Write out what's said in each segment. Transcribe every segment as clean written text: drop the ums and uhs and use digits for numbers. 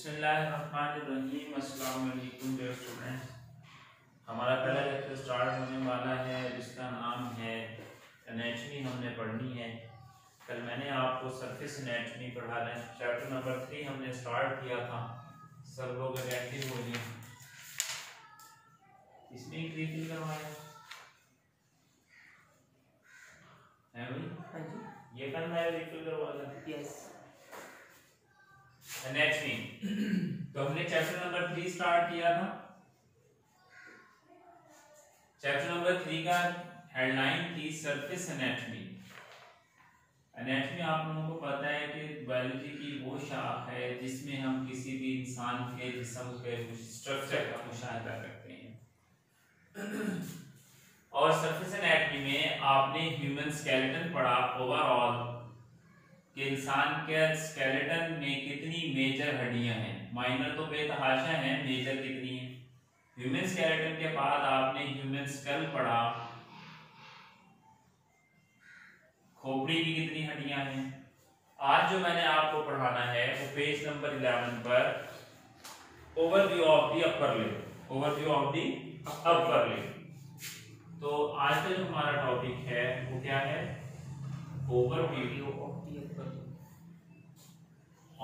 बिस्मिल्लाहिर्रहमानिर्रहीम। अस्सलाम वालेकुम डियर स्टूडेंट्स। हमारा पहला लेक्चर स्टार्ट होने वाला है जिसका नाम है एनाटॉमी। हमने पढ़नी है। कल मैंने आपको सरफेस एनाटॉमी पढ़ा है। चैप्टर नंबर 3 हमने स्टार्ट किया था। सब लोग अटेंटिव हो गए। इसमें ही क्लिक करवाया है भाई। हाँ जी, ये करना है, रिफिल करवा दें। यस। एनाटॉमी तो हमने चैप्टर नंबर 3 स्टार्ट किया था। चैप्टर नंबर 3 का हेडलाइन थी सरफेस एनाटॉमी। एनाटॉमी आप लोगों को पता है कि बायोलॉजी की वो शाख है जिसमें हम किसी भी इंसान के जिस्म के स्ट्रक्चर का मुशाहिदा करते हैं। और सरफेस एनाटॉमी में आपने ह्यूमन स्केलेटन पढ़ा ओवरऑल कि इंसान के स्केलेटन में कितनी मेजर हड्डियां हैं। माइनर तो बेतहाशा हैं, मेजर कितनी है। ह्यूमन स्केलेटन के बाद आपने ह्यूमन स्कल पढ़ा, खोपड़ी की कितनी हड्डियां हैं। आज जो मैंने आपको पढ़ाना है वो पेज नंबर 11 पर overview of the upper limb, overview of the upper limb. तो आज का जो हमारा टॉपिक है वो क्या है? Overview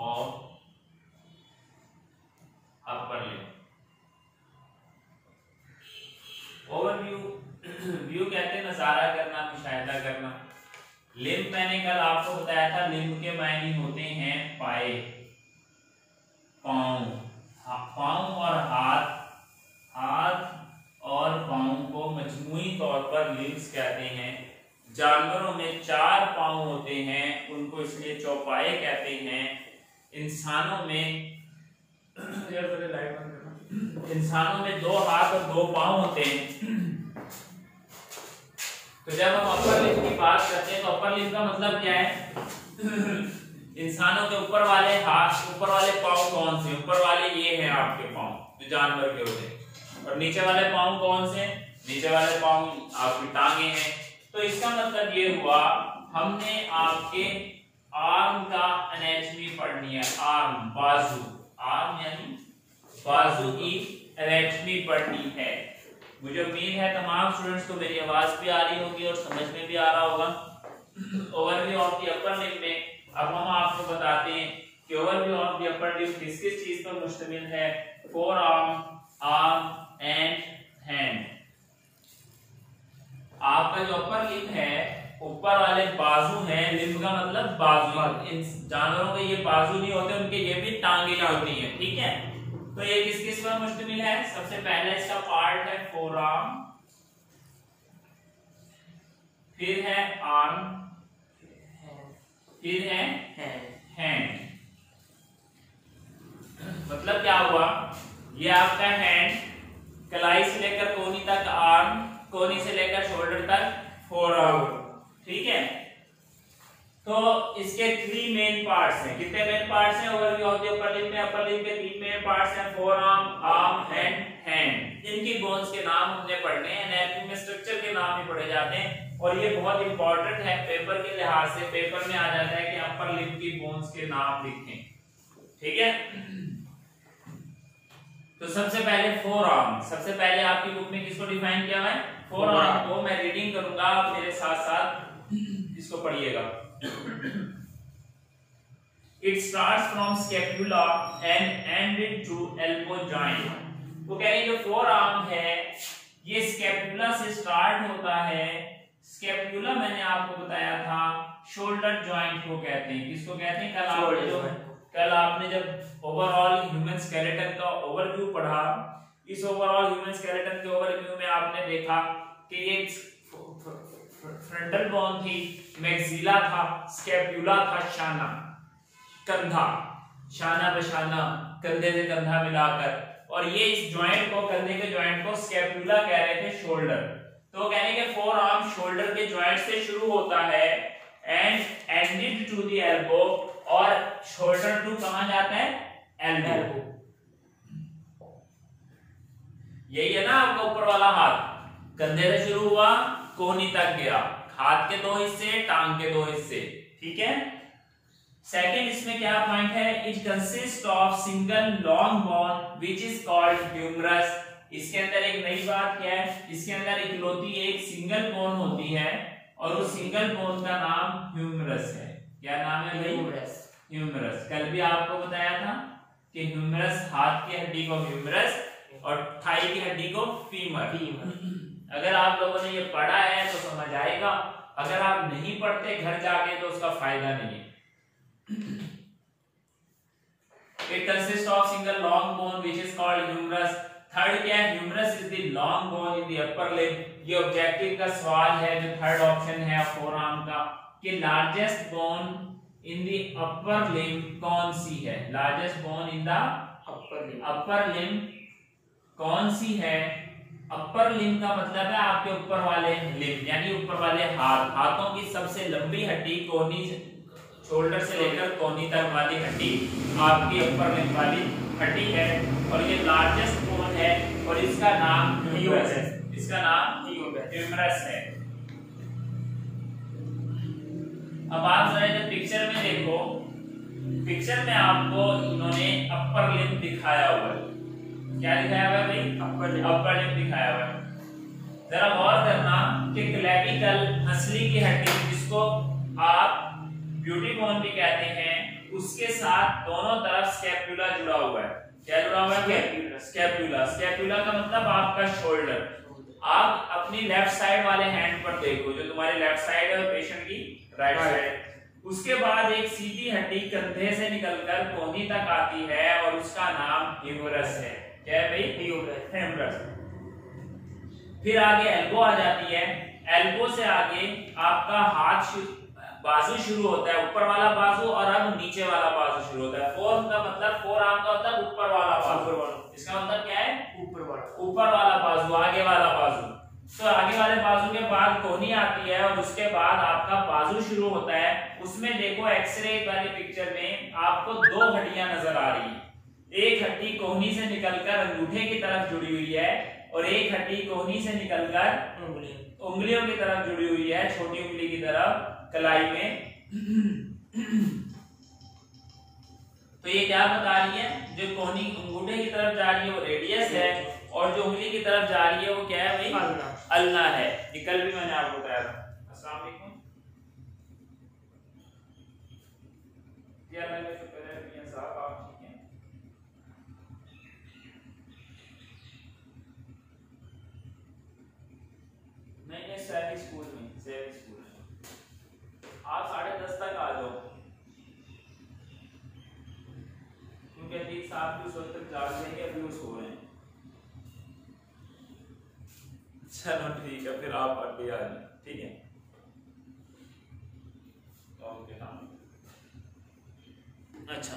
of upper limb. Overview view कहते हैं नजारा करना, मुशाहिदा करना। लिम्ब मैंने कल आपको बताया था, लिम्ब के मायने होते हैं पाए, पांव, पांव और हाथ। हाथ और पांव को मजमूई तौर पर लिम्ब्स कहते हैं। जानवरों में 4 पांव होते हैं, उनको इसलिए चौपाए कहते हैं। इंसानों में इंसानों में 2 हाथ और 2 पांव होते हैं। तो जब हम अपर लिम्ब की बात करते हैं तो अपर लिम्ब का मतलब क्या है? इंसानों के ऊपर वाले हाथ, ऊपर वाले पांव कौन से? ऊपर वाले ये हैं आपके पांव जो जानवर के होते हैं। और नीचे वाले पांव कौन से? नीचे वाले पांव आपकी टांगे हैं। तो इसका मतलब ये हुआ हमने आपके आर्म का एनाटॉमी पढ़नी है। आर्म, बाजू, आर्म यानी बाजू की एनाटॉमी पढ़नी है। मुझे उम्मीद है तमाम स्टूडेंट्स को मेरी आवाज भी आ रही होगी और समझ में भी आ रहा होगा। Overview of the upper limb में अब हम आपको बताते हैं कि overview of the upper limb किस किस चीज पर मुश्तमिल है। Four arm, arm and hand. आपका जो अपर लिम्ब है, ऊपर वाले बाजू हैं। लिम्ब का मतलब बाजू। इन जानवरों के ये बाजू नहीं होते, उनके ये भी टांगे होती हैं। ठीक है, तो ये किस किस पर मुश्तमिल है? सबसे पहले इसका पार्ट है फोर आर्म, फिर है आर्म, फिर है हैंड। मतलब क्या हुआ? ये आपका हैंड, कलाई से लेकर कोहनी तक आर्म, कोहनी से लेकर शोल्डर तक फोर आर्म। ठीक है, तो इसके 3 मेन पार्ट्स हैं। कितने मेन पार्ट्स हैं overview of the upper limb में? अपर लिम्ब के 3 मेन पार्ट्स हैं, four arm, arm and hand. इनकी बोन्स के नाम हमने पढ़ने हैं। एनाटॉमी में स्ट्रक्चर के नाम ही पढ़े जाते हैं और ये बहुत इंपॉर्टेंट है पेपर के लिहाज से। पेपर में आ जाता है कि अपर लिम्ब की बोन्स के नाम लिखें। ठीक है, तो सबसे पहले फोर आर्म। सबसे पहले आपकी बुक में किसको डिफाइन किया हुआ है? फोर आर्म को। मैं रीडिंग करूंगा, आप मेरे साथ साथ इसको पढ़िएगा। It starts from scapula and ended to elbow joint। वो कह रही है जो फोर आर्म है ये स्कैपुला से स्टार्ट होता है। स्कैपुला मैंने आपको बताया था शोल्डर जॉइंट को कहते हैं। किसको कहते हैं? कल आपने जब ओवरऑल ह्यूमन स्केलेटन का ओवरव्यू पढ़ा, इस ओवरऑल ह्यूमन स्केलेटन के ओवरव्यू में आपने देखा कि ये फ्रंटल बोन थी, मैक्सिला था, स्कैपुला था, शाना, कंधा, शाना बशाना, कंधे से कंधा मिलाकर। और ये इस जॉइंट को, कंधे के जॉइंट को स्कैपुला कह रहे थे, शोल्डर। तो कहने के फोर आर्म शोल्डर के जॉइंट से शुरू होता है and ended to the elbow, और शोल्डर टू कहां जाता है? एल्बो। यही है ना आपका ऊपर वाला हाथ, कंधे से शुरू हुआ, कोहनी तक गया। हाथ के 2 हिस्से, टांग के 2 हिस्से। ठीक है, सेकंड इसमें क्या पॉइंट है, it consist of single long bone which is called humerus. इसके अंदर एक नई बात क्या है, इसके अंदर इकलौती एक सिंगल बोन होती है और उस सिंगल बोन का नाम ह्यूमरस है। क्या नाम है भाई? ह्यूमरस। कल भी आपको बताया था कि ह्यूमरस, हाथ की हड्डी को ह्यूमरस और थाई की हड्डी को फीमर। अगर आप लोगों ने ये पढ़ा है तो समझ आएगा, अगर आप नहीं पढ़ते घर जाके तो उसका फायदा नहीं है। It consists of single long bone which is called humerus. Third क्या है? Humerus is the long bone in the upper limb. ये ऑब्जेक्टिव का सवाल है जो थर्ड ऑप्शन है फोर आर्म का, कि largest bone in the upper limb कौन सी है? Largest bone in the upper limb कौन सी है? अपर लिम्ब का मतलब है आपके ऊपर वाले लिम्ब, यानी ऊपर वाले हाथ। हाथों की सबसे लंबी हड्डी कोहनी, शोल्डर से लेकर कोहनी तक वाली हड्डी आपकी अपर लिम्ब वाली हड्डी है और ये लार्जेस्ट बोन है और इसका नाम ह्यूमरस है। इसका नाम ह्यूमरस है। अब आप जरा इधर पिक्चर में देखो, पिक्चर में आपको इन्होंने अपर लिम्ब दिखाया हुआ है। क्या दिखाया हुआ है भाई? अपर लिम्ब दिखाया हुआ है। जरा गौर करना कि क्लेविकल, हंसली की हड्डी जिसको आप ब्यूटी बोन भी कहते हैं, उसके साथ दोनों तरफ स्कैपुला जुड़ा हुआ है। क्या जुड़ा हुआ है? स्कैपुला। स्कैपुला का मतलब आपका शोल्डर। आप अपनी लेफ्ट साइड वाले हैंड पर देखो, जो तुम्हारी लेफ्ट साइड है और पेशेंट की राइट साइड। उसके बाद एक सीधी हड्डी कंधे से निकलकर कोहनी तक आती है और उसका नाम ह्यूमरस है। क्या है भाई? ह्यूमरस। फिर आगे एल्बो आ जाती है। एल्बो से आगे आपका हाथ, बाजू शुरू होता है, ऊपर वाला बाजू, और अब नीचे वाला बाजू शुरू होता है। फोर का मतलब, फोर आर्म का मतलब ऊपर वाला बाजू। इसका मतलब क्या है? ऊपर वाला बाजू, आगे वाला बाजू। तो आगे वाले बाजू के बाद कोहनी आती है और उसके बाद आपका बाजू शुरू होता है। उसमें देखो एक्सरे वाली पिक्चर में आपको दो हड्डियां नजर आ रही है। एक हड्डी कोहनी से निकलकर अंगूठे की तरफ जुड़ी हुई है और एक हड्डी कोहनी से निकलकर उंगलियों की तरफ जुड़ी हुई है, छोटी उंगली की तरफ कलाई में। तो ये क्या बता रही है? जो कोहनी अंगूठे की तरफ जा रही है वो रेडियस है और जो उंगली की तरफ जा रही है वो क्या है भाई? अल्ना है। ये कल भी मैंने आपको बताया था। अस्सलाम वालेकुम। जी अल्लाह का शुक्र है मियां साहब, आप ठीक हैं? नहीं, सैफी स्कूल में, सैफी स्कूल में। आप 10:30 तक आ जाओ, क्योंकि अतीक साहब भी उस वक्त तक जाग जाएंगे, अभी वो सो रहे हैं। चलो ठीक है, फिर आप अभी आ जाए, ठीक है? ओके हाँ। अच्छा,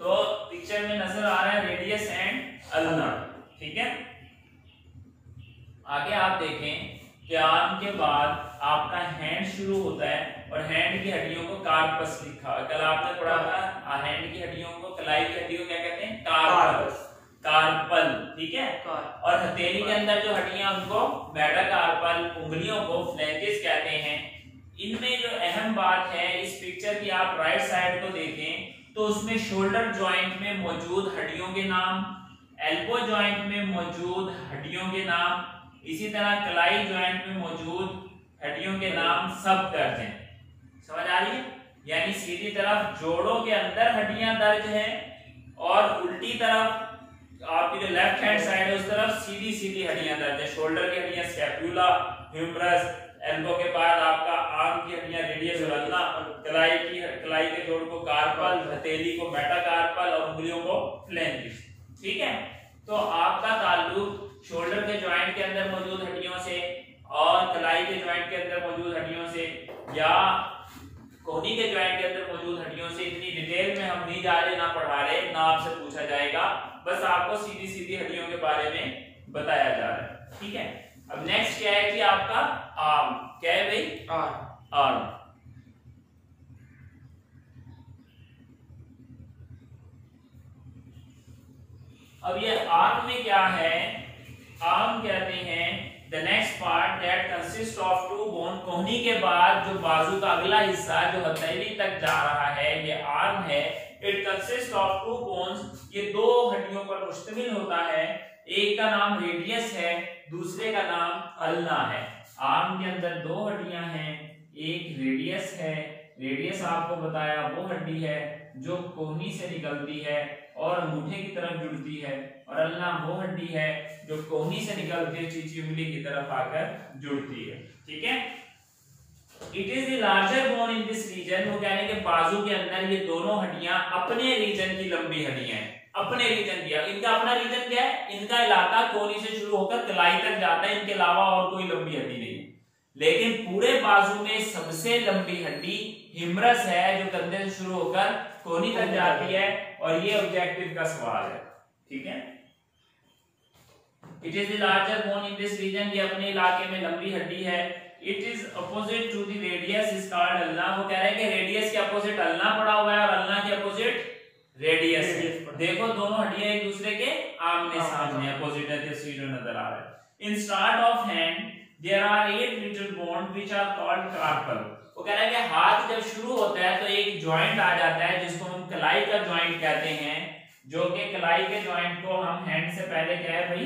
तो पिक्चर में नजर आ रहा है रेडियस एंड अल्ना, ठीक है? आगे आप देखें कि आर्म के बाद आपका हैंड शुरू होता है और हैंड की हड्डियों को कार्पस लिखा। कल आपने पढ़ा था हैंड की हड्डियों को, कलाई की हड्डियों को क्या कहते हैं? कार्पस, कार्पल, ठीक है? और हथेली के अंदर जो हड्डियां उनको मेटाकार्पल, उंगलियों को फ्लैंकेस कहते हैं। इनमें जो अहम बात है इस पिक्चर की, आप राइट साइड को देखें तो उसमें शोल्डर जॉइंट में मौजूद हड्डियों के नाम, एल्बो जॉइंट में मौजूद हड्डियों के नाम, इसी तरह कलाई जॉइंट में मौजूद हड्डियों के नाम सब दर्ज हैं। समझ आ रही है? यानी सीधी तरफ जोड़ों के अंदर हड्डियां दर्ज हैं और उल्टी तरफ आपकी जो लेफ्ट हैंड साइड है उस तरफ सीधी सीधी हड्डियां दर्ज हैं। शोल्डर की हड्डियां स्कैपुला, ह्यूमरस, एल्बो के बाद आपका आर्म की हड्डियां रेडियस और अल्ना, कलाई के जोड़ को कार्पल, हथेली को मेटाकार्पल और उंगलियों को फ्लैंकेस, ठीक है? तो आपका ताल्लुक शोल्डर के जॉइंट के अंदर मौजूद हड्डियों से और कलाई के जॉइंट के अंदर मौजूद हड्डियों से या कोहनी के जॉइंट के अंदर मौजूद हड्डियों से इतनी डिटेल में हम नहीं जा रहे, ना पढ़ा रहे, ना आपसे पूछा जाएगा, बस आपको सीधी सीधी हड्डियों के बारे में बताया जा रहा है, ठीक है? अब नेक्स्ट क्या है कि आपका आर्म। क्या है भाई? आर्म। अब ये आर्म में क्या है? आर्म कहते हैं the next part that consist of two bone, कोहनी के बाद जो बाजू का अगला हिस्सा जो हथेली तक जा रहा है, ये आर्म है, it consist of two bones, ये दो हड्डियों पर मुश्तमिल होता है। एक का नाम रेडियस है, दूसरे का नाम अल्ना है। आर्म के अंदर दो हड्डियां हैं, एक रेडियस है, रेडियस आपको बताया वो हड्डी है जो कोहनी से निकलती है और अंगूठे की तरफ जुड़ती है, और अल्ना वो हड्डी है जो कोहनी से निकलती है चीची उंगली की तरफ आकर जुड़ती है। ठीक है, it is the larger bone in this region, वो कहने के बाजू के अंदर ये दोनों हड्डियां अपने रीजन की लंबी हड्डियां हैं, अपने रीजन की। इनका अपना रीजन क्या है, इनका इलाका कोहनी से शुरू होकर कलाई तक जाता है, इनके अलावा और कोई लंबी हड्डी नहीं है। लेकिन पूरे बाजू में सबसे लंबी हड्डी हिमरस है जो कंधे से शुरू होकर कोहनी तक जाती है, और ये ऑब्जेक्टिव का सवाल है। ठीक है, it is the larger bone in this region, ये अपने इलाके में लंबी हड्डी है। It is opposite to the radius is called ulna, वो कह रहे हैं कि रेडियस के अपोजिट अल्ना पड़ा हुआ है और अल्ना के अपोजिट रेडियस है। देखो दोनों हड्डियां एक दूसरे के आमने सामने अपोजिट है, तस्वीर में नजर आ रहा है। In start of hand there are 8 little bone which are called carpal, वो कह रहा है कि हाथ जब शुरू होता है तो एक जॉइंट आ जाता है जिसको हम कलाई का जॉइंट कहते हैं, जो कि कलाई के जॉइंट को हम हैंड से पहले क्या है भाई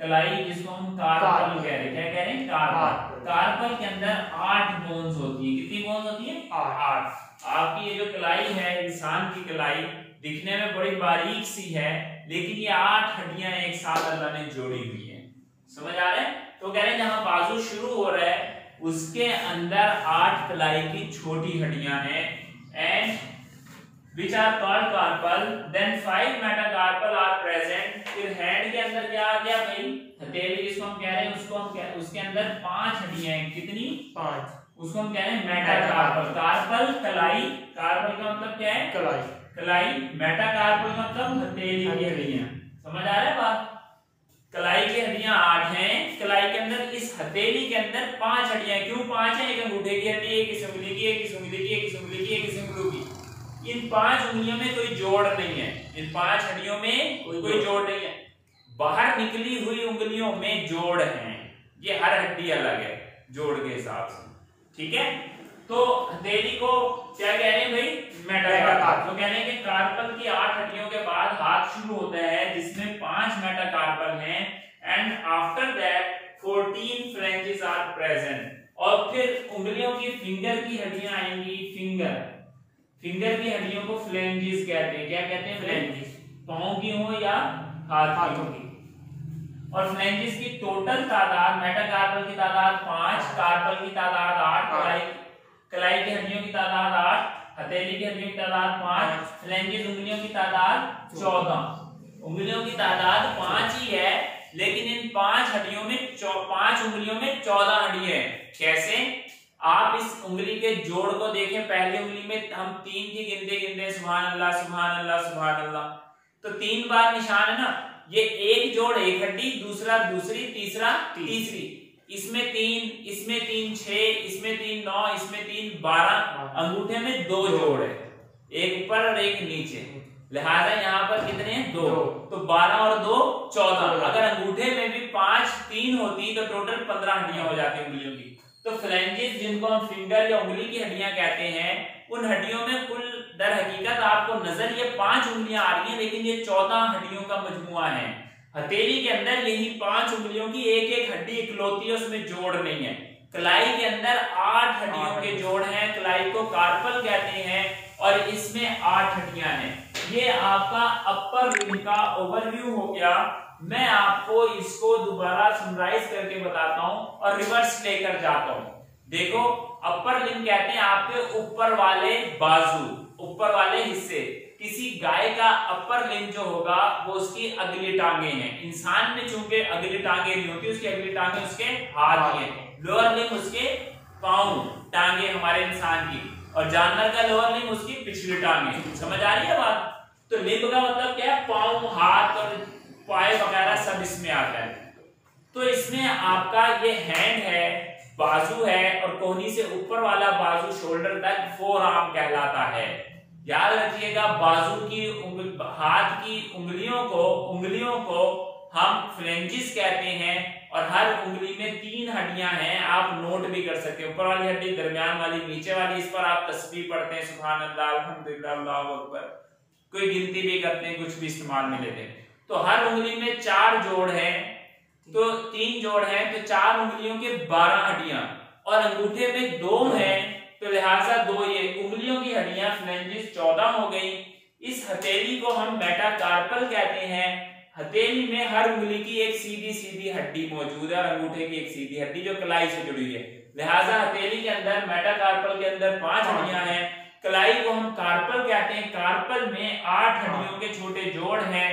कलाई, जिसको हम कार्पल कह रहे हैं। क्या कह रहे हैं, कार्पल। कार्पल के अंदर 8 बोन्स होती है। कितनी बोन्स होती है, 8। आपकी ये जो कलाई है, इंसान की कलाई दिखने में बड़ी बारीक सी है, लेकिन ये 8 हड्डियां एक साथ अल्लाह ने जोड़ी हुई है। समझ आ रहा है? तो कह रहे हैं जहां बाजू शुरू हो रहा है उसके अंदर 8 कलाई की छोटी हड्डियां हैं, and which are called carpal, then 5 metacarpal are present। फिर हैंड के अंदर क्या आ गया भाई, हथेली जिसको हम कह रहे हैं, उसको हम उसके अंदर 5 हड्डियां हैं। कितनी, 5। उसको हम कह रहे हैं मेटाकार्पल। कार्पल कलाई, कार्पल का मतलब क्या है, कलाई, कलाई। मेटाकार्पल का मतलब हथेली की हड्डियां। समझ आ रहा है बात? कलाई की हड्डियां 8 हैं, कलाई के अंदर, इस हथेली के अंदर 5 हड्डियां। क्यों 5 है? एक अंगूठे की हड्डी, एक इस उंगली की, एक इस उंगली की, एक इस उंगली की, एक इस उंगली की। इन 5 उंगलियों में कोई जोड़ नहीं है, इन 5 हड्डियों में कोई जोड़ नहीं है। बाहर निकली हुई उंगलियों में जोड़ हैं, ये हर हड्डी अलग है जोड़ के हिसाब से। ठीक है, तो हथेली को क्या कह रहे हैं भाई, मेटाकार्पल। तो कह रहे हैं कि कार्पल की 8 हड्डियों के बाद हाथ शुरू होता है जिसमें 5 मेटाकार्पल हैं, and after that 14 phalanges are present. और फिर उंगलियों की फिंगर की हड्डियां आएंगी, फिंगर की हड्डियों को फ्लेंजेस कहते हैं। क्या कहते हैं, फ्लेंजेस। पांव की हो या हाथों की। और फ्लेंजेस की टोटल तादाद, मेटाकार्पल की तादाद 5, कार्पल की तादाद 8, कलाई की हड्डियों की तादाद 8, हथेली की हड्डियों की तादाद 5, फ्लेंजेस उंगलियों की तादाद 14। उंगलियों की तादाद 5 ही है, लेकिन इन 5 हड्डियों में 5 उंगलियों में 14 हड्डियां हैं। कैसे? आप इस उंगली के जोड़ को देखें, पहली उंगली में हम 3 की गिनते सुभान अल्लाह सुभान अल्लाह सुभान अल्लाह, तो 3 बार निशान है ना। ये एक जोड़ एक हड्डी, दूसरा दूसरी, तीसरा तीसरी। इसमें 3, इसमें 3 6, इसमें 3 9, इसमें 3 12। अंगूठे में 2 जोड़ है, एक ऊपर और एक नीचे, लिहाजा यहाँ पर कितने हैं, 2। तो 12 और 2 14। अगर अंगूठे में भी 5 3 होती तो टोटल 15 हड्डियां हो जाती उंगलियों की। तो फ्लेंजेस जिनको हम फिंगर या उंगली की हड्डियां कहते हैं, उन हड्डियों में कुल दर हकीकत आपको नजर ये 5 उंगलियां आ रही हैं, लेकिन ये 14 हड्डियों का मजमुआ है। हथेली के अंदर यही 5 उंगलियों की एक एक हड्डी इकलौती है, उसमें जोड़ नहीं है। कलाई के अंदर 8 हड्डियों के जोड़ हैं, कलाई को कार्पल कहते हैं, और इसमें 8 हड्डियां हैं। ये आपका अपर लिम्ब का ओवरव्यू हो गया। मैं आपको इसको दोबारा समराइज करके बताता हूं और रिवर्स लेकर जाता हूं। देखो, अपर लिम्ब कहते हैं आपके ऊपर वाले बाजू, ऊपर वाले हिस्से। किसी गाय का अपर लिम्ब जो होगा वो उसकी अगली टांगे हैं। इंसान में चूंकि अगली टांगे नहीं होती, उसकी अगली टांगे उसके हाथ ही हैं। लोअर लिम्ब उसके पांव, टांगे हमारे इंसान की, और जानवर का लोअर लिम्ब उसकी पिछली टांगे। समझ आ रही है बात? तो लिम्ब का मतलब क्या है, पांव, हाथ और पाए वगैरह सब इसमें आता है। तो इसमें आपका ये हैंड है, बाजू है, और कोहनी से ऊपर वाला बाजू शोल्डर तक फोर आर्म कहलाता है। याद रखिएगा, बाजू की हाथ की उंगलियों को हम फ्लेंजेस कहते हैं, और हर उंगली में 3 हड्डियां हैं। आप नोट भी कर सकते हैं, ऊपर वाली हड्डी, दरमियान वाली, नीचे वाली। इस पर आप तस्बीह पढ़ते हैं, सुभान अल्लाह, अल्हम्दुलिल्लाह, अल्लाहु अकबर, कोई गिनती भी करते हैं, कुछ भी इस्तेमाल में लेते हैं। तो हर उंगली में 4 जोड़ है, तो 3 जोड़ है, तो 4 उंगलियों के 12 हड्डियां, और अंगूठे में 2 है, तो लिहाजा 2 ये उंगलियों की हड्डियां फ्लेंजिस 14 हो गई। इस हथेली को हम मेटाकार्पल कहते हैं। हथेली में हर उंगली की एक सीधी सीधी हड्डी मौजूद है और अंगूठे की एक सीधी हड्डी जो कलाई से जुड़ी हुई है। लिहाजा हथेली के अंदर, मेटाकार्पल के अंदर 5 हड्डियां हैं। कलाई को हम कार्पल कहते हैं। कार्पल में 8 हड्डियों के छोटे जोड़ हैं।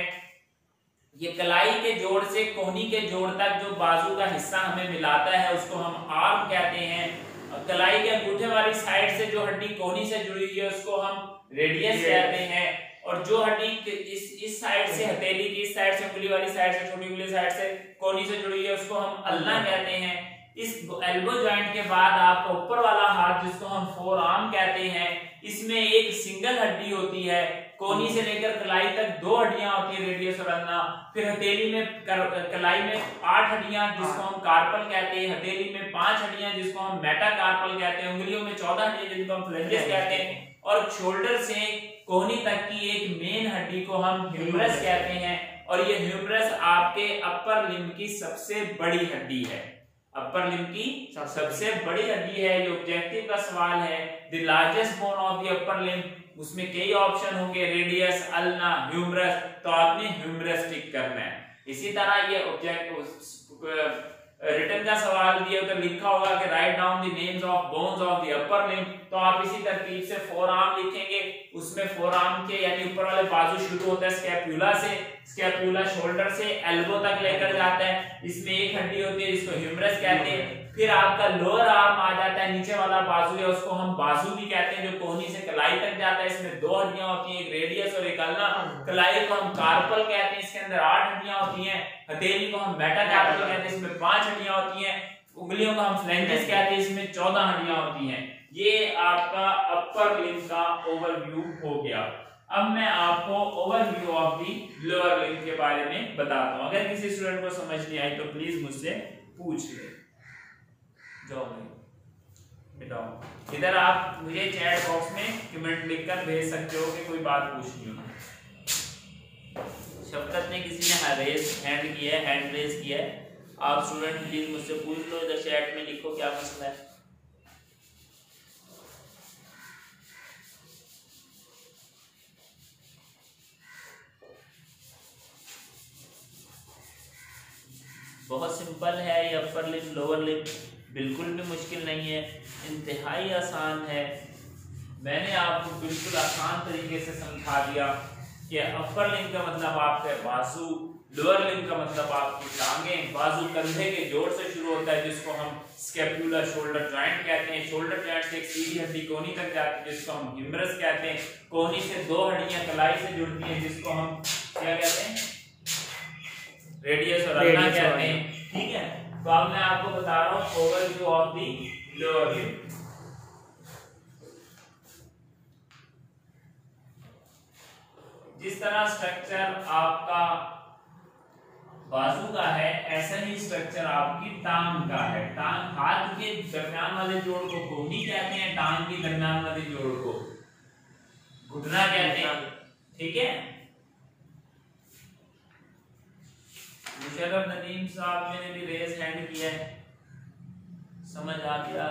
ये कलाई के जोड़ से कोहनी के जोड़ तक जो बाजू का हिस्सा हमें मिलाता है उसको हम आर्म कहते हैं। कलाई के अंगूठे वाली साइड से जो हड्डी कोहनी से जुड़ी हुई है उसको हम रेडियस कहते हैं। और जो हड्डी इस साइड से, हथेली की इस साइड से, उंगली वाली साइड से, छोटी उंगली साइड से कोहनी से जुड़ी हुई है उसको हम अल्ना कहते हैं। इस एल्बो जॉइंट के बाद आपका ऊपर वाला हाथ जिसको हम फोर आर्म कहते हैं, इसमें एक सिंगल हड्डी होती है। कोहनी से लेकर कलाई तक 2 हड्डियां होती है, रेडियस और अल्ना। फिर हथेली में, कलाई में 8 हड्डियां जिसको हम कार्पल कहते हैं। हथेली में 5 हड्डियां जिसको हम मेटाकार्पल कहते हैं। उंगलियों में 14 हड्डियां जिनको हम फ्लेंजेस कहते हैं। और शोल्डर से कोहनी तक की एक मेन हड्डी को हम ह्यूमरस कहते हैं। और ये ह्यूमरस आपके अपर लिम्ब की सबसे बड़ी हड्डी है। अपर लिम्ब की सबसे बड़ी हड्डी है। ये ऑब्जेक्टिव का सवाल है। The largest bone of the upper limb, उसमें कई ऑप्शन होंगे, रेडियस, अल्ना, ह्यूमरस, तो आपने ह्यूमरस टिक करना है। इसी तरह ये ऑब्जेक्ट रिटन का सवाल दिया तो लिखा होगा कि write down the names of bones of the upper limb, तो आप इसी तरतीब से फोर आर्म लिखेंगे। उसमें फोर आर्म के यानी ऊपर वाले बाजू शुरू होता है स्कैपुला से, स्कैपुला शोल्डर से एल्बो तक लेकर जाता है। इसमें एक हड्डी होती है जिसको ह्यूमरस कहते हैं। फिर आपका लोअर आर्म आ जाता है, नीचे वाला बाजू है उसको हम बाजू भी कहते हैं, जो कोहनी से कलाई तक जाता है। इसमें 2 हड्डियां होती हैं, एक रेडियस और एक अल्ना। कलाई को हम कार्पल कहते हैं, इसके अंदर 8 हड्डियां होती हैं। हथेली को हम मेटाकार्पल कहते हैं, इसमें 5 हड्डियां होती हैं। उंगलियों को हम फ्लेंजेस कहते हैं, इसमें 14 हड्डियां होती हैं। ये आपका अपर लिम्ब का ओवरव्यू हो गया। अब मैं आपको overview of the lower limb के बारे में बताता हूं। अगर किसी स्टूडेंट को समझ नहीं आई तो प्लीज मुझसे पूछ ले। जाओ बताओ, इधर आप मुझे चैट बॉक्स में कमेंट लिखकर भेज सकते हो कि कोई बात पूछनी हो। शफकत ने किसी ने हैंड रेज किया है। आप स्टूडेंट प्लीज मुझसे पूछ लो, इधर चैट में लिखो क्या मसला है। बहुत सिंपल है ये अपर लिम्ब लोअर लिम्ब, बिल्कुल भी मुश्किल नहीं है, इंतहाई आसान है। मैंने आपको बिल्कुल आसान तरीके से समझा दिया कि अपर लिम्ब का मतलब आपका बाजू, लोअर लिम्ब का मतलब आपकी टांगें। बाजू कंधे के जोड़ से शुरू होता है जिसको हम स्कैपुला शोल्डर जॉइंट कहते हैं। शोल्डर जॉइंट से एक सीधी हड्डी कोहनी तक जाती है जिसको हम ह्यूमरस कहते हैं। कोहनी से 2 हड्डियां कलाई से जुड़ती हैं जिसको हम क्या कहते हैं, रेडियस और अल्ना कहते हैं। ठीक है, तो अब मैं आपको बता रहा हूं overview of the lower limb. जिस तरह स्ट्रक्चर आपका बाजू का है ऐसा ही स्ट्रक्चर आपकी टांग का है। टांग, हाथ के दरमियान वाले जोड़ को कोहनी कहते हैं, टांग के दरमियान वाले जोड़ को घुटना कहते हैं। ठीक है, मुशर्रफ नदीम साहब ने भी रेज हैंड किया है। समझ आ गया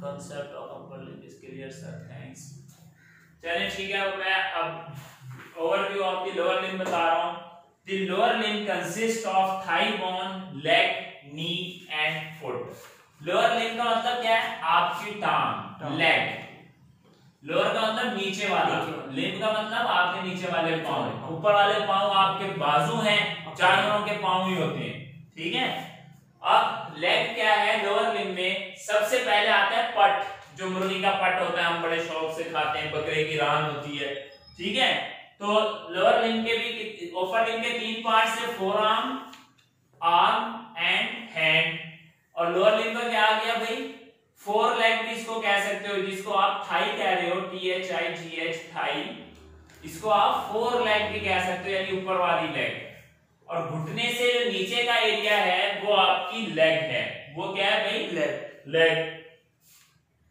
concept of upper limb is clear sir, thanks. चलिए ठीक है, मैं अब overview of the lower limb बता रहा हूं। The lower limb consist of thigh bone, leg, knee and foot. Lower limb का मतलब क्या है, आपकी टांग, लेग। लोअर का मतलब नीचे वाला, लिम्ब का मतलब आपके नीचे वाले पांव। ऊपर वाले पांव आपके बाजू हैं, जानवरों के पांव ही होते हैं। ठीक है, अब लेग क्या है लोअर लिम्ब में, सबसे पहले आता है पट, जो मुर्गी का पट होता है, हम बड़े शौक से खाते हैं, बकरे की रान होती है। ठीक है, तो लोअर लिम्ब के भी, अपर लिम्ब के 3 पार्ट्स है, four arm, arm and hand. और लोअर लिम्ब का क्या आ गया भाई, फोर लेग भी इसको कह सकते हो, जिसको आप थाई कह रहे हो, THIGH थाई। इसको आप फोर लेग भी कह सकते हो, यानी ऊपर वाली लेग। और घुटने से जो नीचे का एरिया है वो आपकी लेग है। वो क्या है भाई? लेग।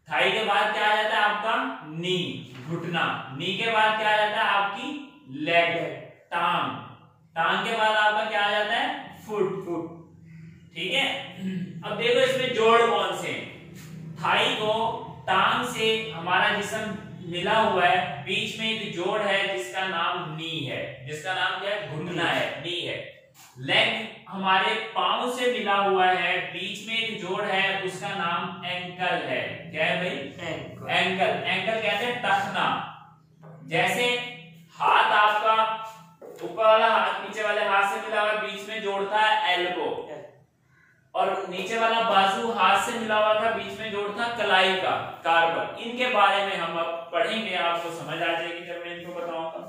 थाई के बाद क्या आ जाता है आपका? नी, घुटना। नी के बाद क्या आ जाता है आपकी? लेग, टांग। टांग के बाद आपका क्या आ जाता है? फुट। ठीक है। अब देखो इसमें जोड़ कौन से? थाई को टांग से हमारा जिस्म मिला हुआ है, बीच में एक जोड़ है जिसका नाम नी है। जिसका नाम क्या है? घुटना है, नी है। लेग हमारे पांव से मिला हुआ है, बीच में एक जोड़ है उसका नाम एंकल है। क्या है भाई? एंकल कहते हैं टखना। जैसे हाथ आपका ऊपर वाला हाथ नीचे वाले हाथ से मिला हुआ, बीच में जोड़ था एल्बो, और नीचे वाला बाजू हाथ से मिला हुआ था, बीच में जोड़ था कलाई का, कार्बन। इनके बारे में हम अब पढ़ेंगे, आपको समझ आ जाएगी जब मैं इनको बताऊंगा।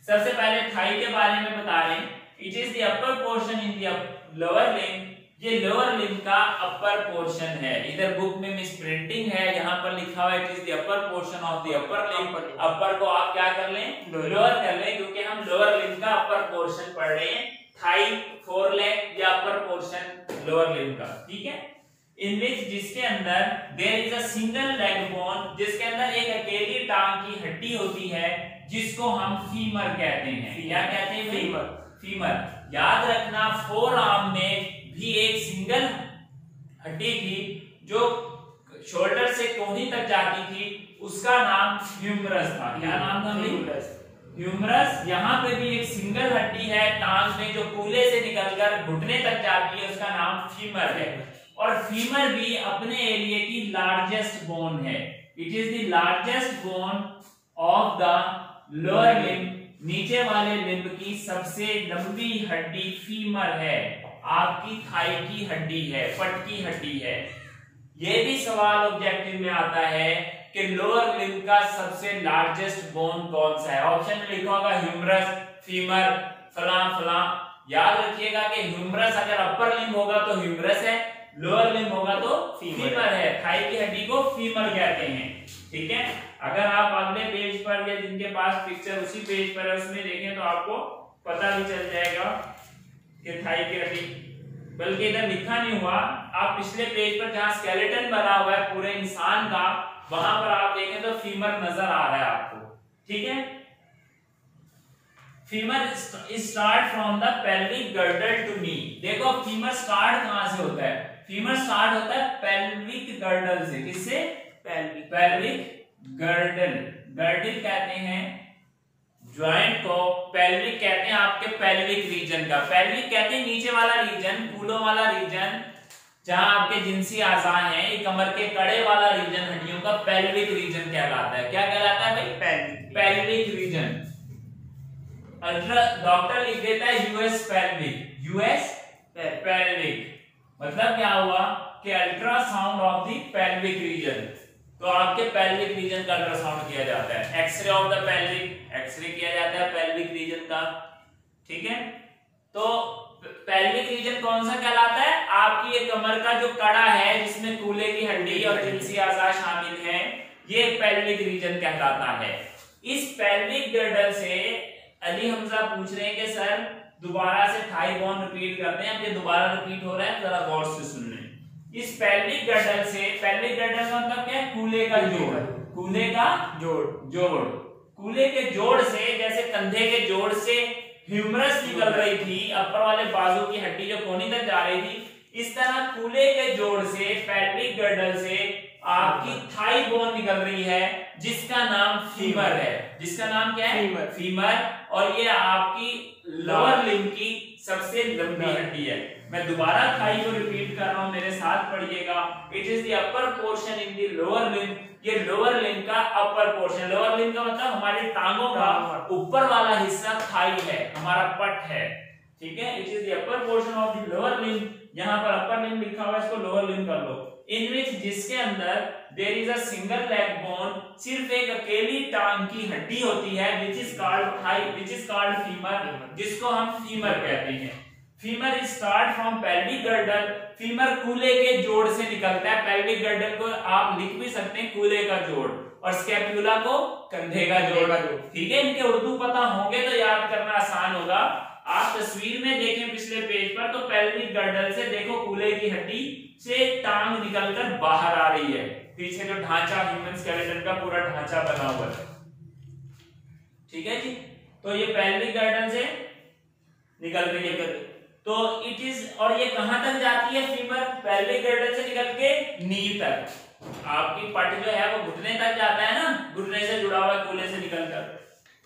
सबसे पहले थाई के बारे में बता रहे हैं। It is the upper portion in the lower limb. ये लोअर लिम्ब का अपर पोर्शन है। इधर बुक में मिस प्रिंटिंग है, यहाँ पर लिखा हुआ है it is the upper portion of the upper limb. Upper को आप क्या कर लें? लोअर कर लें, क्योंकि हम लोअर लिम्ब का अपर पोर्शन पढ़ रहे हैं। थाई, फोरलेग या अपर पोर्शन लोअर लिम्ब का। ठीक है। इन विच, जिसके अंदर there is a single leg bone, जिसके अंदर एक अकेली टांग की हड्डी होती है, जिसको हम फीमर कहते हैं। क्या कहते हैं? फीमर। याद रखना, फोर आर्म में भी एक सिंगल हड्डी थी जो शोल्डर से कोहनी तक जाती थी, उसका नाम ह्यूमरस था। क्या नाम था? ह्यूमरस। यहाँ पे भी एक सिंगल हड्डी है टांग में जो कूल्हे से निकलकर घुटने तक जाती है, उसका नाम फीमर है। और फीमर भी अपने एरिया की लार्जेस्ट बोन है। It is the largest bone of the lower limb. नीचे वाले लिम्ब की सबसे लंबी हड्डी फीमर है, आपकी थाई की हड्डी है, पट की हड्डी है। यह भी सवाल ऑब्जेक्टिव में आता है कि लोअर लिम्ब का सबसे लार्जेस्ट बोन कौन सा है? ऑप्शन में लिखा होगा ह्यूमरस, फीमर, फलां। याद रखिएगा कि ह्यूमरस अगर अपर लिम्ब होगा तो ह्यूमरस है, लोअर लिम्ब होगा तो फीमर है। थाई की हड्डी को फीमर कहते हैं। ठीक है। अगर आप अगले पेज पर या जिनके पास पिक्चर उसी पेज पर है उसमें देखें तो आपको पता भी चल जाएगा कि थाई की हड्डी, बल्कि इधर लिखा नहीं हुआ, आप पिछले पेज पर जहां स्केलेटन बना हुआ है पूरे इंसान का, वहां पर आप देखें तो फीमर नजर आ रहा है आपको। ठीक है। Femur start from the pelvic girdle to knee. देखो फीमर स्टार्ट कहां से होता है? फीमर स्टार्ट होता है पेल्विक गर्डल से। किससे? Pelvic girdle. गर्डल कहते हैं ज्वाइंट को, पेल्विक कहते हैं आपके पेल्विक रीजन का। पेल्विक कहते हैं नीचे वाला रीजन, कूलों वाला रीजन, जहां आपके जिनसी आज़ा हैं, ये कमर के कड़े वाला रीजन हड्डियों का पेल्विक रीजन कहलाता है। क्या कहलाता है भाई? Pelvic region. अल्ट्रा डॉक्टर लिख देता है यूएस पेल्विक। यूएस पेल्विक मतलब क्या हुआ कि ultrasound of the pelvic region. तो आपके पेल्विक रीजन का अल्ट्रासाउंड किया जाता है। X-ray of the pelvic, x-ray किया जाता है पेल्विक रीजन का। ठीक है। तो पेल्विक रीजन कौन सा कहलाता है? आपकी ये कमर का जो कड़ा है जिसमें कूल्हे की हड्डी और जिनसी आज़ा शामिल है, ये पेल्विक रीजन कहलाता है। इस पेल्विक गर्डल से अली हमजा पूछ रहे हैं कि सर दोबारा से थाई बोन रिपीट करते हैं। अब ये दोबारा रिपीट हो रहा है, जरा गौर से सुन लें। इस पेल्विक गर्डल से, पेल्विक गर्डल का मतलब क्या है? कूल्हे का जोड़। कूल्हे का जोड़। कूल्हे के जोड़ से, जैसे कंधे के जोड़ से ह्यूमरस निकल रही थी, अपर वाले बाजू की हड्डी जो कोहनी तक जा रही थी, इस तरह कूल्हे के जोड़ से, पेल्विक गर्डल से आपकी थाई बोन निकल रही है, जिसका नाम फीमर है। जिसका नाम क्या है? फीमर। और ये आपकी लोअर लिम्ब की सबसे लंबी हड्डी है। मैं दोबारा थाई को रिपीट कर रहा हूं, मेरे साथ पढ़िएगा। It is the upper portion in the lower limb. ये लोअर लिम्ब का अपर पोर्शन। लोअर लिम्ब का मतलब हमारी टांगों का ऊपर वाला हिस्सा थाई है, हमारा पट है। ठीक है। It is the upper portion of the lower limb. यहाँ पर अपर लिम्ब लिखा हुआ है, इसको लोअर लिम्ब कर लो। इन विच, जिसके अंदर there is a single leg bone, सिर्फ एक अकेली टांग की हड्डी होती है, which is called thigh, which is called femur, जिसको हम फीमर कहते हैं। Femur is start from pelvic girdle. Femur कूल्हे के जोड़ से निकलता है। पेल्विक गर्डल को आप लिख भी सकते हैं कूल्हे का जोड़, और स्कैपुला को कंधे का जोड़। ठीक है। इनके उर्दू पता होंगे तो याद करना आसान होगा। आप तस्वीर में देखें पिछले पेज पर, तो पेल्विक गर्डल से देखो कूल्हे की हड्डी से टांग निकलकर बाहर आ रही है, पीछे जो ढांचा ह्यूमन स्केलेटन का पूरा ढांचा बना हुआ है, ठीक है जी। तो ये पेल्विक गर्डल से निकल रही है, तो इट इज, और ये कहां तक जाती है फीमर, पेल्विक गर्डल से निकल के नी तक, आपकी पट जो है वो घुटने तक जाता है ना, घुटने से जुड़ा हुआ है कूल्हे से निकलकर।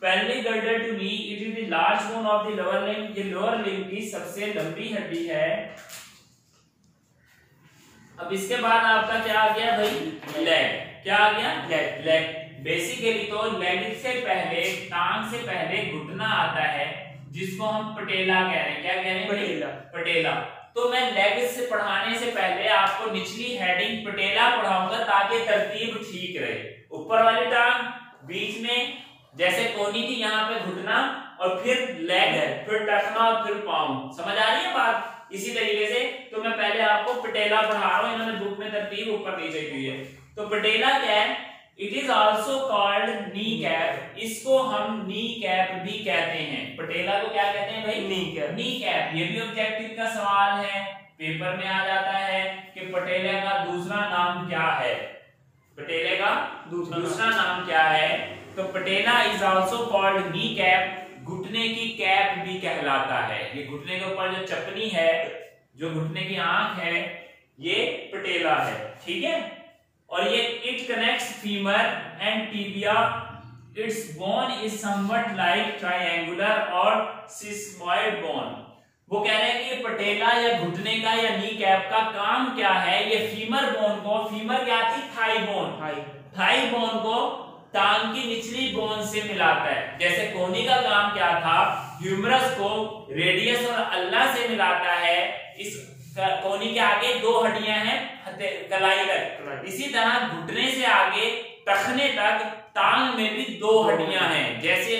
Pelvic girdle to knee, it is the large bone of the lower limb, ये लोअर लिम्ब की सबसे लंबी हड्डी है। अब इसके बाद आपका क्या आ गया भाई, लेग, क्या आ गया, लेग। बेसिकली तो लेग से पहले, टांग से पहले घुटना आता है, जिसको हम पटेला कह रहे हैं, क्या कह रहे हैं, पटेला, पटेला। तो मैं लेग से पढ़ाने से पहले आपको निचली हेडिंग पटेला पढ़ाऊंगा ताकि तरतीब ठीक रहे। ऊपर वाली टांग, बीच में जैसे कोनी थी यहाँ पे घुटना, और फिर लेग है, फिर टखना और फिर पाँव, समझ आ रही है बात। इसी तरीके से तो मैं पहले आपको पटेला पढ़ा रहा हूँ, इन्होंने बुक में तरतीब ऊपर नीचे की है। तो पटेला क्या है, it is also called knee cap, इसको हम नी कैप भी कहते हैं। पटेला को क्या कहते हैं भाई, नी कैप, नी कैप। ये भी ऑब्जेक्टिव का सवाल है, पेपर में आ जाता है कि पटेले का दूसरा नाम क्या है, पटेले का दूसरा नाम क्या है। तो patella is also called knee cap, घुटने की कैप भी कहलाता है। ये घुटने के ऊपर जो चपनी है, जो घुटने की आंख है, ये पटेला है, ठीक है। और ये it connects femur and tibia, it's bone is somewhat like triangular और सिस्मॉइड बोन। वो कह रहे हैं कि ये पटेला या घुटने का या नी कैप का काम क्या है, ये फीमर बोन को, फीमर क्या थी, थाई बोन, थाई बोन को टांग की निचली बोन से मिलाता है। जैसे कोनी का काम क्या था, ह्यूमरस को रेडियस और अल्ना से मिलाता है। इस कोनी के आगे दो हड्डियां हैं कलाई तक, इसी तरह घुटने से आगे टखने तक टांग में भी दो हड्डियां हैं। जैसे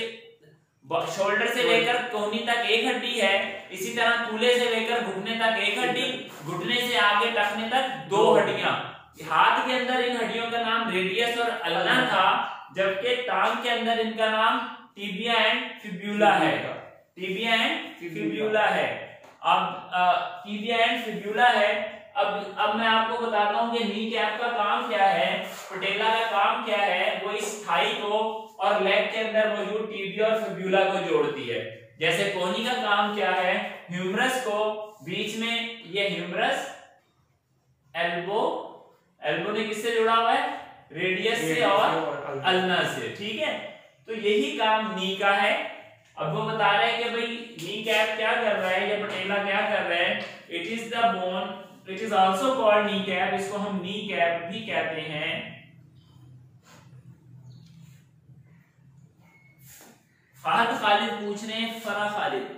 शोल्डर से लेकर कोनी तक एक हड्डी है, इसी तरह कूल्हे से लेकर घुटने तक एक हड्डी, घुटने से आगे टखने तक दो हड्डियां। हाथ के अंदर इन हड्डियों का नाम रेडियस और अल्ना था, जबकि टांग के अंदर इनका नाम टिबिया एंड फिब्यूला है, टिबिया एंड फिब्यूला है। अब टिबिया एंड फिब्यूला है। अब मैं आपको बताता हूं कि नी कैप का काम क्या है, पटेला का काम क्या है। वो इस थाई को और लेग के अंदर मौजूद टिबिया और फिब्यूला को जोड़ती है। जैसे कोनी का काम क्या है, ह्यूमरस को बीच में, ये ह्यूमरस एल्बो, एल्बो ने किससे जुड़ा हुआ है, रेडियस से और अल्ना से, ठीक है। तो यही काम नी का है। अब वो बता रहे हैं कि भाई नी कैप क्या कर रहा है, या पटेला क्या कर रहा है, it is the bone, it is also called knee cap, इसको हम नी कैप भी कहते हैं। फहद खालिद पूछ रहे हैं, फरा खालिद,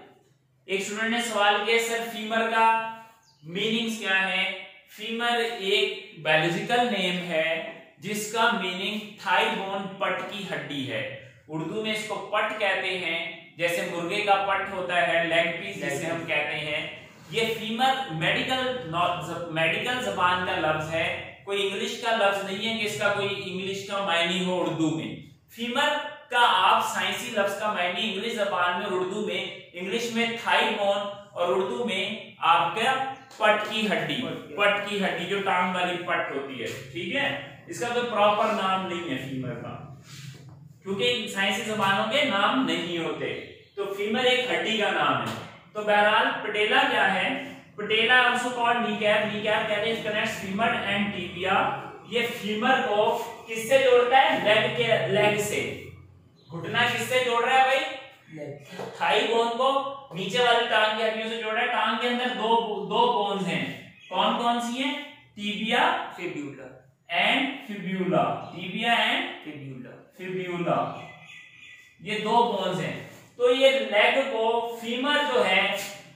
एक स्टूडेंट ने सवाल किया सर फीमर का मीनिंग्स क्या है। फीमर एक बायोलॉजिकल नेम है जिसका मीनिंग थाई बोन, पट की हड्डी है। उर्दू में इसको पट कहते हैं, जैसे मुर्गे का पट होता है, लेग पीस जिसे हम कहते हैं। ये फीमर मेडिकल जबान का लफ्ज है, कोई इंग्लिश का लफ्ज नहीं है कि इसका कोई इंग्लिश का मायने हो उर्दू में। फीमर का आप साइंसी लफ्ज का मायने इंग्लिश जबान में, उर्दू में, इंग्लिश में थाई बोन और उर्दू में आपका पट की हड्डी, पट की हड्डी जो टांग वाली पट होती है, ठीक है। इसका कोई प्रॉपर नाम नहीं है फीमर का, क्योंकि साइंसी जबानों के नाम नहीं होते। तो फीमर एक हड्डी का नाम है। तो बहरहाल पटेला क्या है, patella also called knee cap, knee cap कहते हैं कनेक्ट्स फीमर एंड टिबिया। ये फीमर को किससे जोड़ता है, लेग से। घुटना किससे जोड़ रहा है भाई, थाई बोन को नीचे वाली टांग की हड्डियों से जोड़ रहा है। टांग के अंदर दो बोन्स हैं, कौन कौन सी हैं, tibia, fibula and fibula, tibia and fibula, ये दो बोन्स हैं। तो ये लेग को फीमर जो है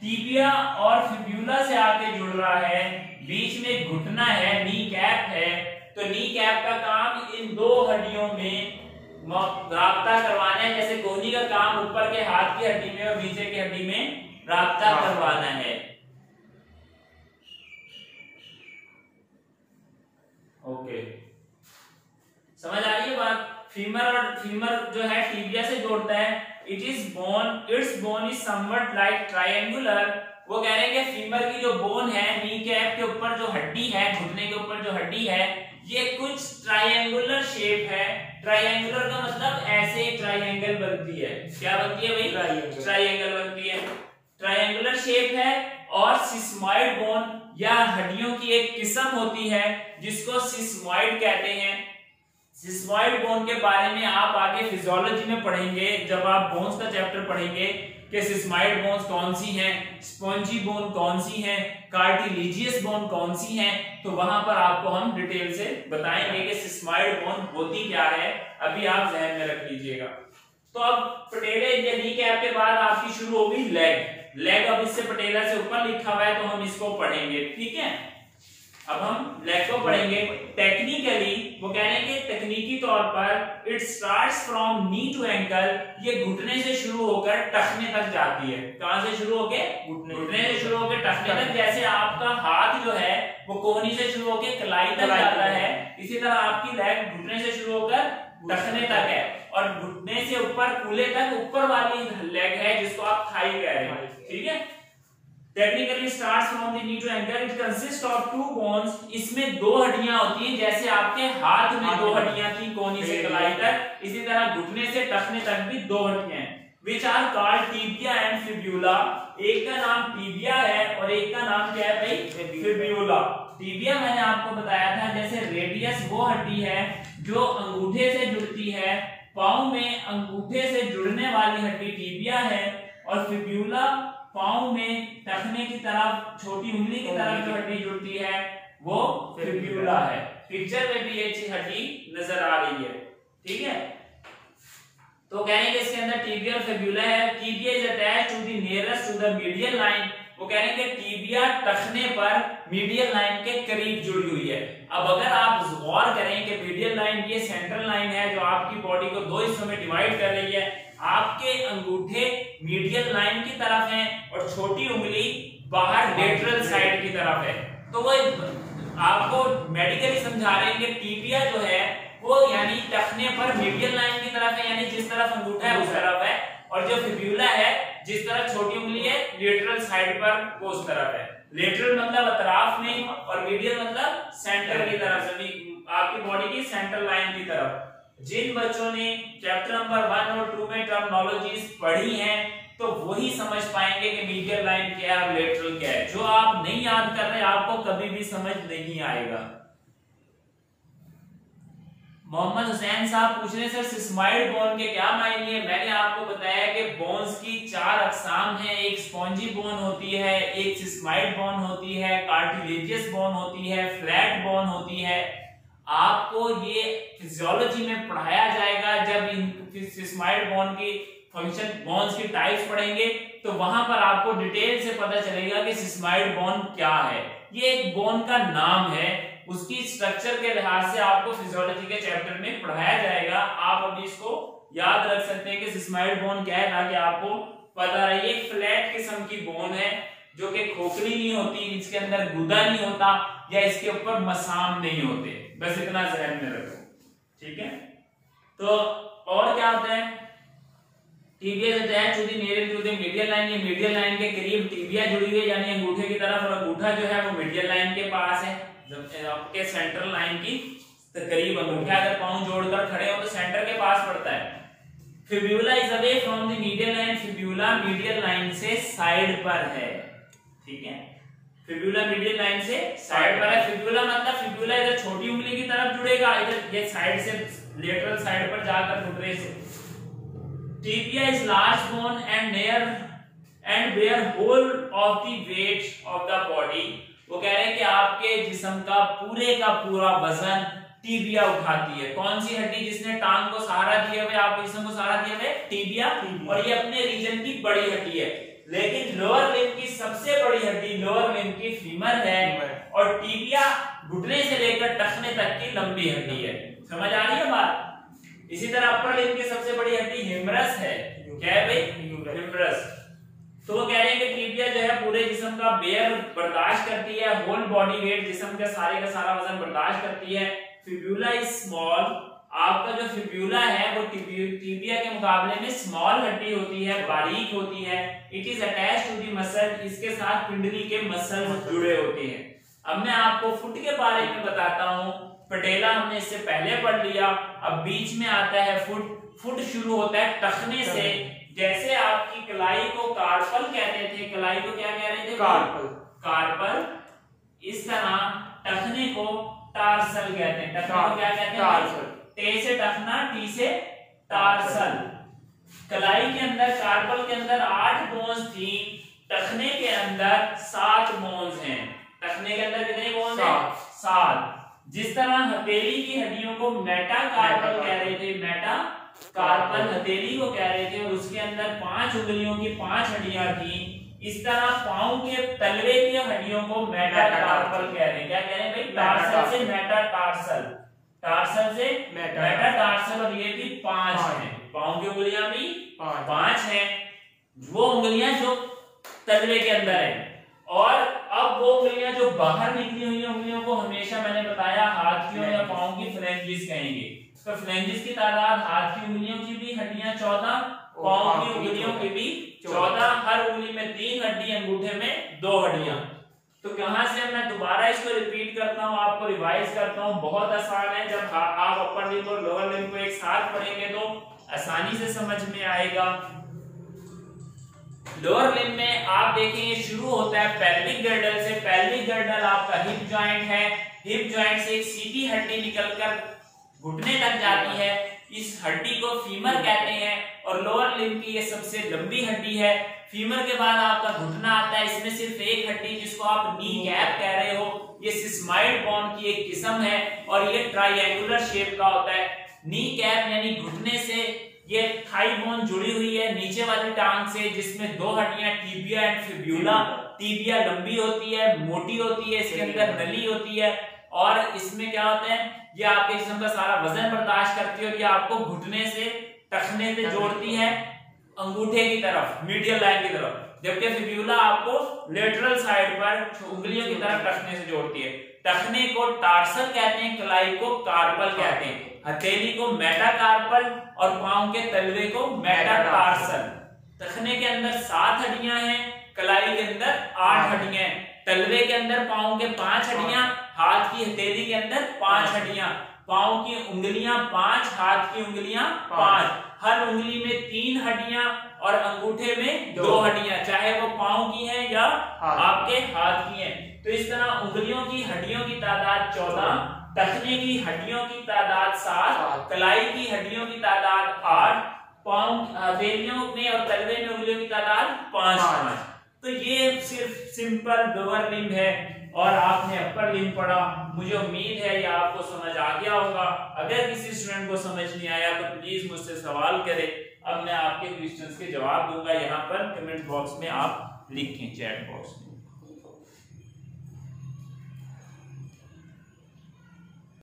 टिबिया और फिब्यूला से आके जुड़ रहा है, बीच में घुटना है, नी कैप है। तो नी कैप का काम इन दो हड्डियों में राब्ता करवाना है, जैसे कोहनी का काम ऊपर के हाथ की हड्डी में और नीचे की हड्डी में राब्ता करवाना है। ओके, समझ आ रही है बात। फीमर जो है टिबिया से जोड़ता है। It's bone is somewhat like triangular. वो कह रहे हैं कि फीमर की जो बोन है, नी कैप के ऊपर जो हड्डी है, घुटने के ऊपर जो हड्डी है, ये कुछ ट्रायंगुलर शेप है। ट्रायंगुलर का मतलब ऐसे ट्रायंगल बनती है। क्या बनती है भाई? ट्रायंगल बनती है। ट्रायंगुलर शेप है और सिस्मॉइड बोन या हड्डियों की एक किस्म होती है जिसको सिस्मॉइड कहते हैं। सिस्मॉइड बोन के बारे में आप आगे फिजियोलॉजी में पढ़ेंगे, जब आप बोन्स का चैप्टर पढ़ेंगे कि सिस्मॉइड बोन्स कौन सी हैं, स्पॉन्जी बोन कौन सी हैं, कार्टिलेजियस बोन कौन सी हैं, तो वहां पर आपको हम डिटेल से बताएंगे कि सिस्मॉइड बोन होती क्या है। अभी आप जहन में रख लीजिएगा। तो अब पटेले या नी कैप के बाद आपकी शुरू होगी लेग। अब इससे पटेला से ऊपर लिखा हुआ है तो हम इसको पढ़ेंगे, ठीक है। अब हम लेग को पढ़ेंगे। टेक्निकली वो कह रहे हैं कि तकनीकी तौर पर it starts from knee to ankle, ये घुटने से शुरू होकर टखने तक जाती है। कहां से शुरू होके? घुटने से शुरू होकर टखने तक। जैसे आपका हाथ जो है वो कोहनी से शुरू होकर कलाई तक जाता है, इसी तरह आपकी लेग घुटने से शुरू होकर टखने तक है और घुटने से ऊपर कूल्हे तक ऊपर वाली लेग है जिसको आप थाई कह रहे हैं, ठीक है। Technically starts from the knee to ankle, it consist of two bones. इसमें दो हड्डियां होती हैं, जैसे आपके हाथ में दो हड्डियां थी कोहनी से कलाई तक, इसी तरह घुटने से टखने तक भी दो हड्डियां हैं। Which are called tibia and fibula। एक का नाम टिबिया है और एक का नाम क्या है भाई? फिब्यूला। टिबिया मैंने आपको बताया था, जैसे रेडियस वो हड्डी है जो अंगूठे से जुड़ती है, पाँव में अंगूठे से जुड़ने वाली हड्डी टिबिया है, और फिब्यूला पाँव में टखने की तरफ छोटी उंगली की तरफ जो हड्डी जुड़ती है वो फिब्यूला है। पिक्चर में भी ये हड्डी नजर आ रही है, ठीक है। तो कहेंगे इसके अंदर टिबिया और फिब्यूला है। Tibia is attached to the nearest to the medial line. वो कह रहे हैं कि टिबिया टखने पर मीडियल लाइन के करीब जुड़ी हुई है। अब अगर आप गौर करें कि मीडियल लाइन ये सेंट्रल लाइन है जो आपकी बॉडी को दो हिस्सों में डिवाइड कर रही है, आपके अंगूठे मीडियल लाइन की तरफ हैं और छोटी उंगली बाहर लेटरल साइड की तरफ है। तो वो आपको मेडिकली समझा रहे हैं कि टिबिया जो है वो यानी टखने पर मीडियल लाइन की तरफ है, यानी जिस तरफ अंगूठा है उस तरफ है, और जो फिब्यूला है जिस तरफ छोटी उंगली है लेटरल साइड पर वो उस तरफ है। लेटरल मतलब अतराफ में और मीडियल मतलब सेंटर की तरफ से, आपकी बॉडी की सेंट्रल लाइन की तरफ। जिन बच्चों ने चैप्टर नंबर 1 और 2 में टर्मिनोलॉजीज पढ़ी हैं तो वही समझ पाएंगे कि मीडियल लाइन क्या है और लेटरल क्या है। जो आप नहीं याद कर रहे आपको कभी भी समझ नहीं आएगा। मोहम्मद हुसैन साहब पूछ रहे हैं सर सिस्मॉइड बोन के क्या मायने हैं। मैंने आपको बताया कि बोन्स की 4 अकसाम हैं। एक स्पॉन्जी बोन होती है, एक सिस्मॉइड बोन होती है, कार्टिलेजियस बोन होती है, फ्लैट बोन होती है। आपको ये फिजियोलॉजी में पढ़ाया जाएगा जब इन सिस्मॉइड बोन की फंक्शन, बोन्स की टाइप्स पढ़ेंगे तो वहां पर आपको डिटेल से पता चलेगा कि सिस्मॉइड बोन क्या है। ये एक बोन का नाम है, उसकी स्ट्रक्चर के लिहाज से आपको फिजियोलॉजी के चैप्टर में पढ़ाया जाएगा। आप अभी इसको याद रख सकते हैं कि सिस्मॉइड बोन क्या है, ताकि आपको पता रहे। एक फ्लैट किस्म की बोन है जो कि खोखली नहीं होती, इसके अंदर गुदा नहीं होता या इसके ऊपर मसाम नहीं होते, बस इतना ज़हन में रखो, ठीक है। तो और क्या होता है, tibia attached to the near to the medial line. ये मीडियल लाइन के करीब टिबिया जुड़ी हुई है, यानी अंगूठे की तरफ, और अंगूठा जो है वो मीडियल लाइन के पास है, आपके सेंट्रल लाइन की करीब अंगूठा अगर पांव जोड़कर खड़े हो तो सेंटर के पास पड़ता है। Fibula is away from the medial line. Fibula medial line से साइड पर है, ठीक है। फिब्यूला मीडियल लाइन से साइड पर है। फिब्यूला मतलब फिब्यूला इधर छोटी उंगली की तरफ जुड़ेगा, इधर ये साइड से लेटरल साइड पर जाकर घुटने से। Tibia is large bone and bear whole of the weight of the body. वो कह रहे हैं कि आपके जिस्म का पूरा वजन टिबिया उठाती है। कौन सी हड्डी जिसने टांग को सहारा दिया हुआ, आप जिस्म को सहारा दिया हुआ? टिबिया। और ये अपने रीजन की बड़ी हड्डी है, लेकिन लोअर लिम्ब की सबसे बड़ी हड्डी लोअर लिम्ब की फीमर है, और टिबिया घुटने से लेकर टखने तक की लंबी हड्डी है। समझ आ रही है बात। इसी तरह अपर लिम्ब की सबसे बड़ी हड्डी ह्यूमरस है। क्या है भाई? ह्यूमरस। तो वो कह रहे हैं कि टिबिया जो है पूरे जिस्म का बेयर बर्दाश्त करती है, होल बॉडी वेट जिस्म का सारा वजन बर्दाश्त करती है। फिब्यूला इज स्मॉल आपका जो फिब्यूला है वो टिबिया के मुकाबले में स्मॉल हड्डी होती है, बारीक होती है। It is attached to the muscle, इसके साथ पिंडली के मसल्स जुड़े होते हैं। अब मैं आपको फुट के बारे में बताता हूँ। पटेला हमने इससे पहले पढ़ लिया, अब बीच में आता है फुट। फुट शुरू होता है टखने से। जैसे आपकी कलाई को कार्पल कहते थे, कलाई को क्या कह रहे थे? कार्पल। कार्पल। इस तरह टखने को टार्सल कहते हैं। टखने को क्या कहते हैं? टार्सल। टे से टखना, टी से टार्सल। कलाई के अंदर, कार्पल के अंदर 8 बोन्स थी, टखने के अंदर 7 बोन्स हैं। टखने के अंदर कितने बोन्स हैं? 7। जिस तरह हथेली की हड्डियों को मेटाकार्पल कह रहे थे, मेटाकार्पल हथेली को कह रहे थे, और उसके अंदर 5 उंगलियों की 5 हड्डियां थी, इस तरह पांव के तलवे की हड्डियों को मेटाकार्पल कह रहे हैं। क्या कह रहे हैं भाई? टार्सल से मेटाटार्सल, टार्सल से मेटाटार्सल, और ये भी 5 हैं। पांव की उंगलियां भी 5 हैं, वो उंगलियां जो तलवे के अंदर है। और अब वो उंगलियां जो बाहर निकली हुई हैं, उंगलियों को हमेशा मैंने बताया हाथ की या पांव की फ्लैंजेस कहेंगे। तो फ्लैंजेस की तादाद, हाथ की उंगलियों की भी हड्डियां 14, पांव की उंगलियों की भी 14। हर उंगली में 3 हड्डी, अंगूठे में 2 हड्डियां। तो कहां से मैं दोबारा इसको रिपीट करता हूं, आपको रिवाइज करता हूं। बहुत आसान है, जब आप अपर लिम्ब और लोअर लिम्ब को एक साथ पढ़ेंगे तो आसानी से समझ में आएगा। लोअर लिम्ब में आप देखेंगे शुरू होता है पेल्विक गर्डल से। पेल्विक गर्डल आपका हिप जॉइंट है। हिप जॉइंट से एक सीधी हड्डी निकलकर घुटने तक जाती है, इस हड्डी को फीमर कहते हैं। और लोअर लिम्ब की ये सबसे लंबी हड्डी है। फीमर के बाद आपका घुटना आता है, इसमें सिर्फ एक हड्डी जिसको आप नी कैप कह रहे हो, ये सिस्माइड बोन की एक किस्म है और ये ट्रायंगुलर शेप का होता है। नी कैप यानी घुटने से ये थाई बोन जुड़ी हुई है नीचे वाली टांग से, जिसमें 2 हड्डियां टिबिया एंड फिब्यूला। टिबिया लंबी होती है, मोटी होती है, इसके अंदर नली होती है, और इसमें क्या होता है, ये आपके जिस्म का सारा वजन बर्दाश्त करती है, और ये आपको घुटने से टखने से जोड़ती है अंगूठे की तरफ, मीडियल लाइन की तरफ। जबकि फिब्यूला आपको लेटरल साइड पर उंगलियों की तरफ टखने से जोड़ती है। टखने को टार्सल कहते हैं, कलाई को कार्पल कहते हैं, हथेली को मेटाकार्पल और पांव के तलवे को मेटाटार्सल। टखने के अंदर 7 हड्डियां हैं, कलाई के अंदर 8 हड्डियां हैं, तलवे के अंदर पांव के 5 हड्डियां, हाथ की हथेली के अंदर 5 हड्डियां, पांव की उंगलियां 5, हाथ की उंगलियां 5, हर उंगली में 3 हड्डियां और अंगूठे में 2 हड्डियां, चाहे वो पांव की है या आपके हाथ की है। तो इस तरह उंगलियों की हड्डियों की तादाद 14, टखने की हड्डियों की तादाद 7, कलाई की हड्डियों की तादाद 8, पांव हथेलियों में और तलवे में उंगलियों की तादाद 5। तो ये सिर्फ सिंपल लोअर लिम्ब है और आपने अपर लिम्ब पढ़ा। मुझे उम्मीद है ये आपको समझ आ गया होगा। अगर किसी स्टूडेंट को समझ नहीं आया तो प्लीज मुझसे सवाल करें, अब मैं आपके क्वेश्चंस के जवाब दूंगा। यहाँ पर कमेंट बॉक्स में आप लिखें, चैट बॉक्स में।